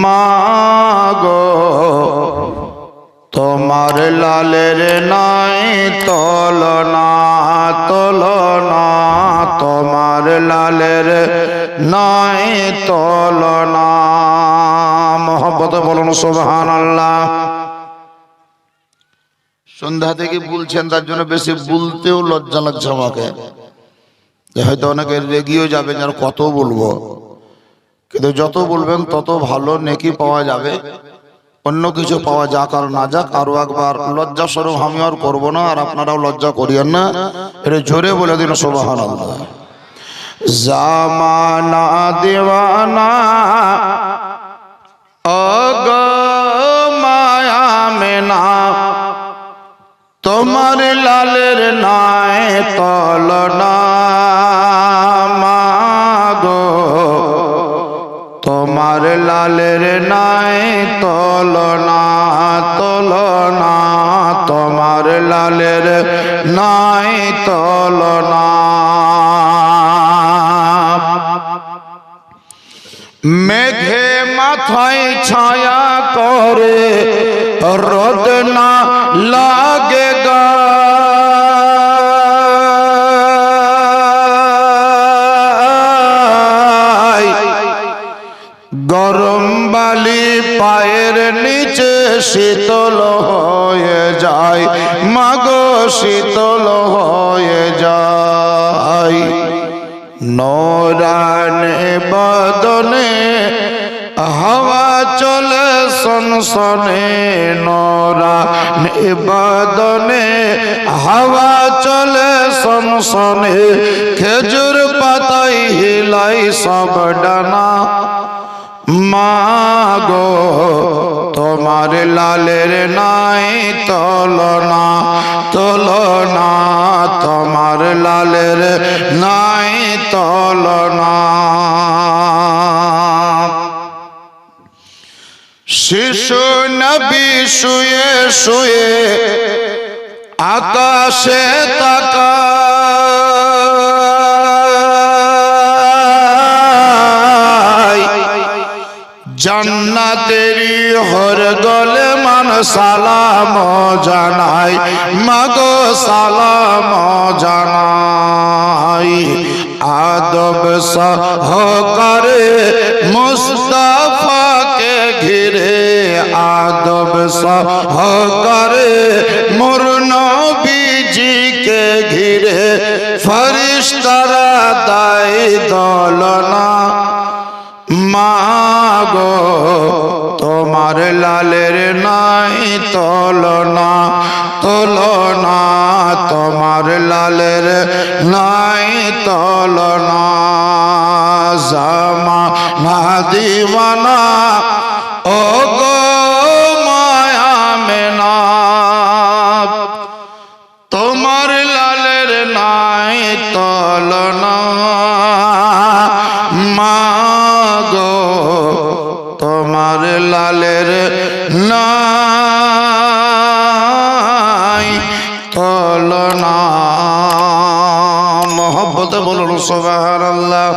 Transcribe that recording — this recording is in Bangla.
মাগো তোমার লালের নাই তুলনা তুলনা, তোমার লালের নাই তুলনা। মহব্বতে বলুন সুবহানাল্লাহ। সন্ধ্যা থেকে বলছেন, তার জন্য বেশি বলতেও লজ্জা লাগছে আমাকে, যে হয়তো অনেকে রেগিও যাবেন আর কত বলবো, কিন্তু যত বলবেন তত ভালো নেকি পাওয়া যাবে। অন্য কিছু পাওয়া যাক আর না যাক, আরো একবার লজ্জা স্বরূপ আমি আর করবো না, আর আপনারাও লজ্জা করিয়েন না, এটা জোরে বলে দিন সুবহানাল্লাহ। জামানা দিওয়ানা অগ মায়া মেনা, তোমার লালের নাই তুলনা। মাগো তোমার লালের নাই তুলনা তুলনা, তোমার লালের নাই তুলনা। মেঘে মাথায় ছায়া করে রোদ না লাগে গায়, গরম বালি পায়ের নিচে শীতল হয়ে যায়, মাগো শীতল হয়ে যায়। নূরানে বদনে হাওয়া চলে সনসনে, নূরানে বদনে হাওয়া চলে সনসনে, খেজুর পাতায় হিলাই সব ডানা। মাগো তোমার লালের নাই তুলনা তুলনা, তোমার লালের নাই তুলনা। শিশু নবী শুয়ে শুয়ে আকাশে তাকায়, জান্নাতেরি হর গলে মান সালাম জানাই, মাগো সালাম জানাই। আদব সহকারে মুস্তাফাকে ঘিরে, আদব সহকারে মোর নবীজিকে ঘিরে, ফেরেশতারা দেয় দোলনা। মাগো তোমার লালের নাই তুলনা তুলনা, তোমার লালের নাই তুলনা। জামানা দিওয়ানা ও গো মায়া মেনা, তোমার লালের নাই তুলনা। মাগো তোমার লালের নাই তুলনা। মহব্বতে বলুন সুবহানাল্লাহ।